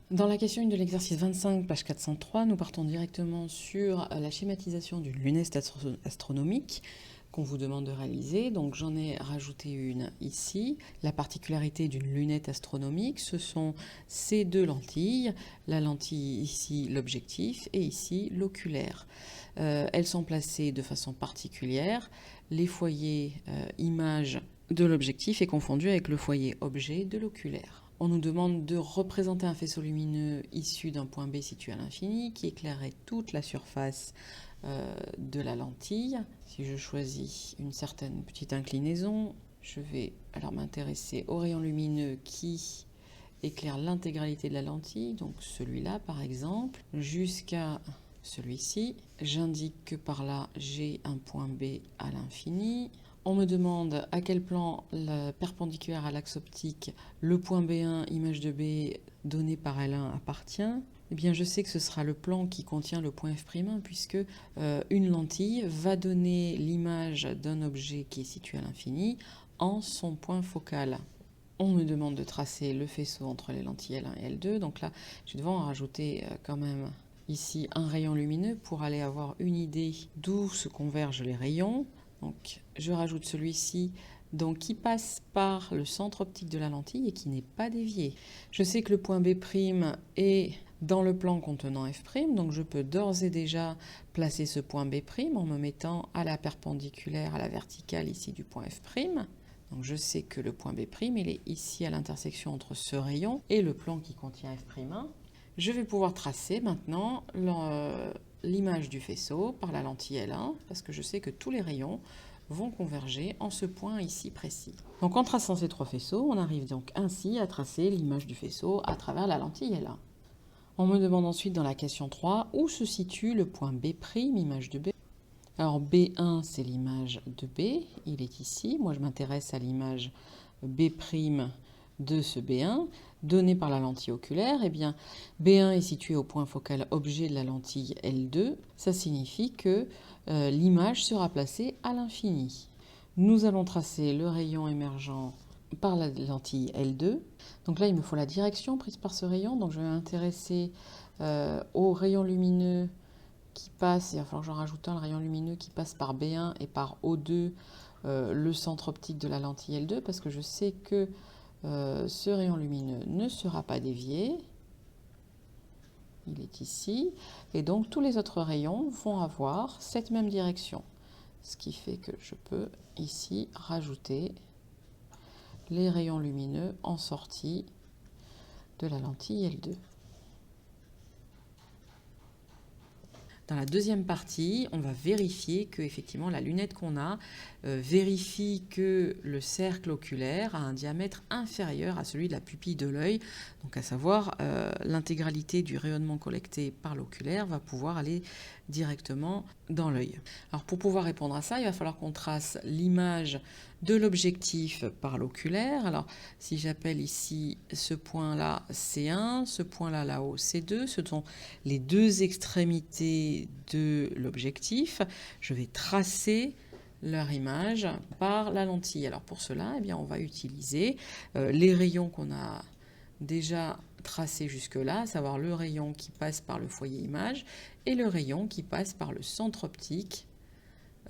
Dans la question 1 de l'exercice 25, page 403, nous partons directement sur la schématisation d'une lunette astronomique qu'on vous demande de réaliser. Donc j'en ai rajouté une ici. La particularité d'une lunette astronomique, ce sont ces deux lentilles. La lentille ici, l'objectif, et ici, l'oculaire. Elles sont placées de façon particulière. Les foyers image de l'objectif est confondu avec le foyer objet de l'oculaire. On nous demande de représenter un faisceau lumineux issu d'un point B situé à l'infini qui éclairerait toute la surface de la lentille. Si je choisis une certaine petite inclinaison, je vais alors m'intéresser au rayon lumineux qui éclaire l'intégralité de la lentille, donc celui-là par exemple, jusqu'à celui-ci. J'indique que par là j'ai un point B à l'infini. On me demande à quel plan perpendiculaire à l'axe optique le point B1, image de B donné par L1 appartient. Eh bien, je sais que ce sera le plan qui contient le point F'1 puisque une lentille va donner l'image d'un objet qui est situé à l'infini en son point focal. On me demande de tracer le faisceau entre les lentilles L1 et L2. Donc là, je vais devoir en rajouter quand même ici un rayon lumineux pour aller avoir une idée d'où se convergent les rayons. Donc, je rajoute celui-ci qui passe par le centre optique de la lentille et qui n'est pas dévié. Je sais que le point B' est dans le plan contenant F', donc je peux d'ores et déjà placer ce point B' en me mettant à la perpendiculaire, à la verticale ici du point F'. Donc je sais que le point B', il est ici à l'intersection entre ce rayon et le plan qui contient F'. Je vais pouvoir tracer maintenant l'image du faisceau par la lentille L1, parce que je sais que tous les rayons vont converger en ce point ici précis. Donc en traçant ces trois faisceaux, on arrive donc ainsi à tracer l'image du faisceau à travers la lentille L1. On me demande ensuite dans la question 3 où se situe le point B', image de B. Alors B1, c'est l'image de B, il est ici. Moi, je m'intéresse à l'image B' de ce B1, donné par la lentille oculaire. Eh bien, B1 est situé au point focal objet de la lentille L2. Ça signifie que l'image sera placée à l'infini. Nous allons tracer le rayon émergent par la lentille L2. Donc là, il me faut la direction prise par ce rayon. Donc je vais m'intéresser au rayon lumineux qui passe, il va falloir que j'en rajoute un, le rayon lumineux qui passe par B1 et par O2, le centre optique de la lentille L2, parce que je sais que ce rayon lumineux ne sera pas dévié. Il est ici. Et donc tous les autres rayons vont avoir cette même direction. Ce qui fait que je peux ici rajouter les rayons lumineux en sortie de la lentille L2. Dans la deuxième partie, on va vérifier que effectivement la lunette qu'on a vérifie que le cercle oculaire a un diamètre inférieur à celui de la pupille de l'œil. Donc à savoir l'intégralité du rayonnement collecté par l'oculaire va pouvoir aller directement dans l'œil. Alors pour pouvoir répondre à ça, il va falloir qu'on trace l'image de l'objectif par l'oculaire. Alors si j'appelle ici ce point-là C1, ce point-là là-haut C2, ce sont les deux extrémités de l'objectif. Je vais tracer leur image par la lentille. Alors pour cela, eh bien, on va utiliser les rayons qu'on a déjà tracés jusque-là, à savoir le rayon qui passe par le foyer image et le rayon qui passe par le centre optique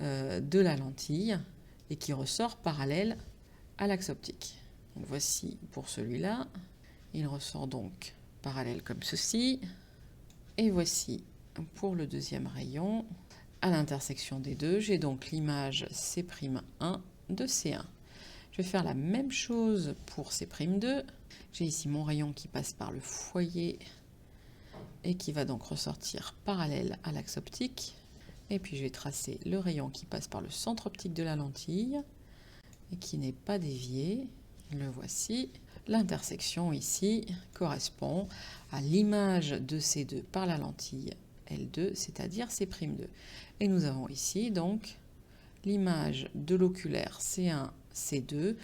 de la lentille et qui ressort parallèle à l'axe optique. Donc voici pour celui-là. Il ressort donc parallèle comme ceci. Et voici pour le deuxième rayon. À l'intersection des deux, j'ai donc l'image C'1 de C1. Je vais faire la même chose pour C'2. J'ai ici mon rayon qui passe par le foyer et qui va donc ressortir parallèle à l'axe optique. Et puis je vais tracer le rayon qui passe par le centre optique de la lentille et qui n'est pas dévié. Le voici. L'intersection ici correspond à l'image de C2 par la lentille L2, c'est-à-dire C'2. Et nous avons ici donc l'image de l'oculaire C1, C2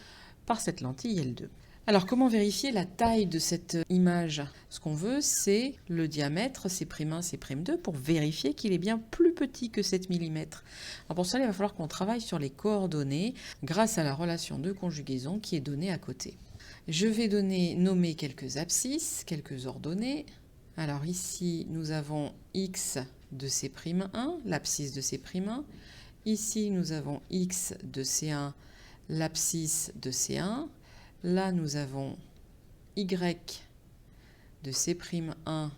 par cette lentille L2. Alors comment vérifier la taille de cette image? Ce qu'on veut, c'est le diamètre C'1, C'2 pour vérifier qu'il est bien plus petit que 7 mm. Alors pour cela, il va falloir qu'on travaille sur les coordonnées grâce à la relation de conjugaison qui est donnée à côté. Je vais nommer quelques abscisses, quelques ordonnées. Alors ici, nous avons x de C'1, l'abscisse de C'1. Ici, nous avons x de C1, l'abscisse de C1. Là, nous avons y de C'1,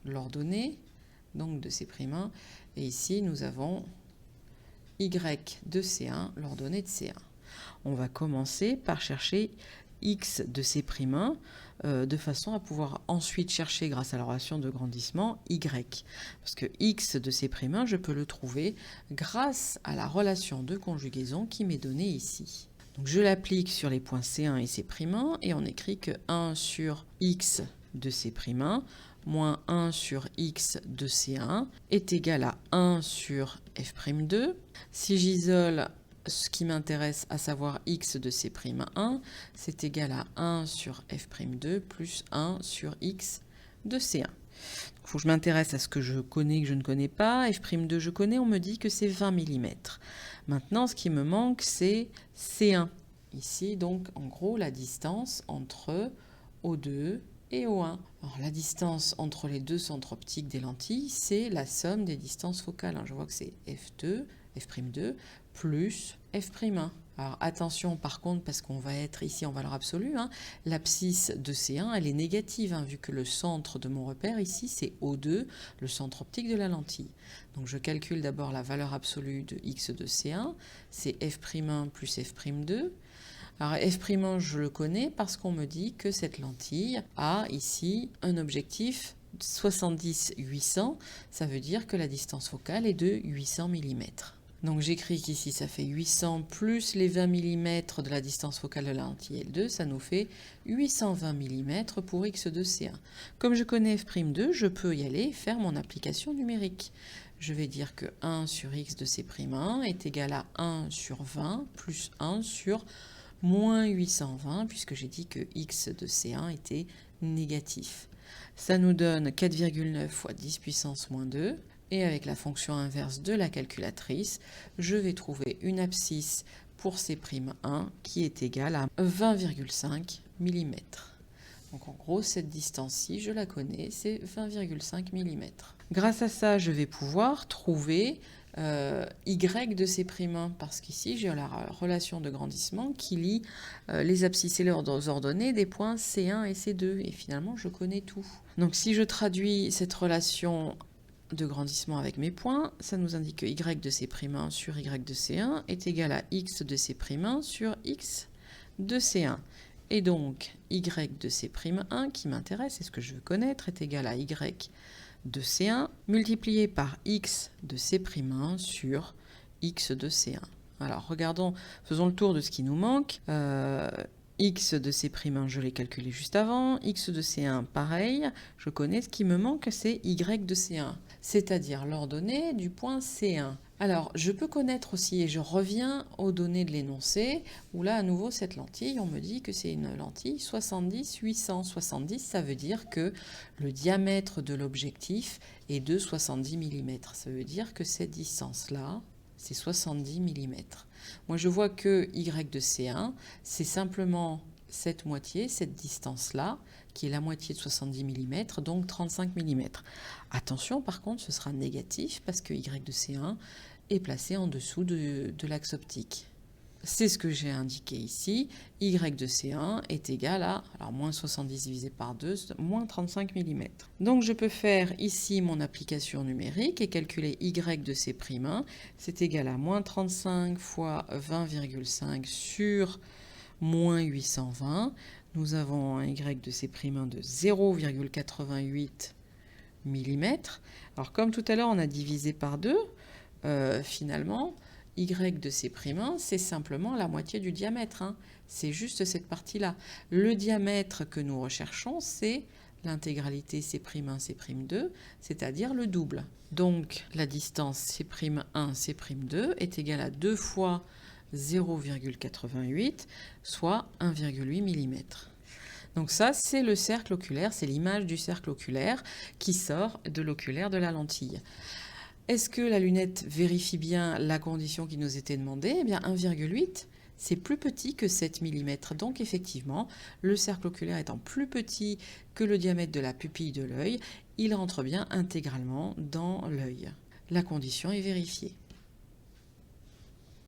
l'ordonnée, donc de C'1. Et ici, nous avons y de C1, l'ordonnée de C1. On va commencer par chercher x de C'1 de façon à pouvoir ensuite chercher, grâce à la relation de grandissement, y. Parce que x de C'1, je peux le trouver grâce à la relation de conjugaison qui m'est donnée ici. Donc je l'applique sur les points C1 et C', et on écrit que 1 sur x de C', moins 1 sur x de C1 est égal à 1 sur f'2. Si j'isole ce qui m'intéresse, à savoir x de C'1, c'est égal à 1 sur f'2 plus 1 sur x de C1. Il faut que je m'intéresse à ce que je connais, que je ne connais pas. F'2, je connais, on me dit que c'est 20 mm. Maintenant, ce qui me manque, c'est C1. Ici, donc, en gros, la distance entre O2 et O1. Alors, la distance entre les deux centres optiques des lentilles, c'est la somme des distances focales. Je vois que c'est F2, F'2, plus F'1. Alors attention par contre, parce qu'on va être ici en valeur absolue, l'abscisse de C1, elle est négative, vu que le centre de mon repère ici, c'est O2, le centre optique de la lentille. Donc je calcule d'abord la valeur absolue de x de C1, c'est F'1 plus F'2. Alors F', je le connais parce qu'on me dit que cette lentille a ici un objectif 70-800, ça veut dire que la distance focale est de 800 mm. Donc j'écris qu'ici ça fait 800 plus les 20 mm de la distance focale de la lentille L2, ça nous fait 820 mm pour x de C1. Comme je connais f'2, je peux y aller faire mon application numérique. Je vais dire que 1 sur x de C'1 est égal à 1 sur 20 plus 1 sur moins 820, puisque j'ai dit que x de C1 était négatif. Ça nous donne 4,9 fois 10 puissance moins 2. Et avec la fonction inverse de la calculatrice, je vais trouver une abscisse pour C'1 qui est égale à 20,5 mm. Donc en gros, cette distance-ci, je la connais, c'est 20,5 mm. Grâce à ça, je vais pouvoir trouver y de C'1, parce qu'ici, j'ai la relation de grandissement qui lie les abscisses et leurs ordonnées des points C1 et C2. Et finalement, je connais tout. Donc si je traduis cette relation de grandissement avec mes points, ça nous indique que y de C'1 sur y de C1 est égal à x de C'1 sur x de C1. Et donc, y de C'1, qui m'intéresse, et ce que je veux connaître, est égal à y de C1 multiplié par x de C'1 sur x de C1. Alors, regardons, faisons le tour de ce qui nous manque. X de C', je l'ai calculé juste avant. X de C1, pareil. Je connais ce qui me manque, c'est Y de C1, c'est-à-dire l'ordonnée du point C1. Alors, je peux connaître aussi, et je reviens aux données de l'énoncé, où là, à nouveau, cette lentille, on me dit que c'est une lentille 70-800. 70, ça veut dire que le diamètre de l'objectif est de 70 mm. Ça veut dire que cette distance-là, c'est 70 mm. Moi, je vois que Y de C1, c'est simplement cette moitié, cette distance-là, qui est la moitié de 70 mm, donc 35 mm. Attention, par contre, ce sera négatif parce que Y de C1 est placé en dessous de l'axe optique. C'est ce que j'ai indiqué ici. Y de C1 est égal à, alors moins 70 divisé par 2, moins 35 mm. Donc je peux faire ici mon application numérique et calculer Y de C', c'est égal à moins 35 fois 20,5 sur moins 820. Nous avons un Y de C' de 0,88 mm. Alors comme tout à l'heure on a divisé par 2, finalement, Y de C', c'est simplement la moitié du diamètre. C'est juste cette partie-là. Le diamètre que nous recherchons, c'est l'intégralité C'1, C'2, c'est-à-dire le double. Donc, la distance C'1, C'2 est égale à 2 fois 0,88, soit 1,8 mm. Donc ça, c'est le cercle oculaire, c'est l'image du cercle oculaire qui sort de l'oculaire de la lentille. Est-ce que la lunette vérifie bien la condition qui nous était demandée? Eh bien, 1,8, c'est plus petit que 7 mm. Donc effectivement, le cercle oculaire étant plus petit que le diamètre de la pupille de l'œil, il rentre bien intégralement dans l'œil. La condition est vérifiée.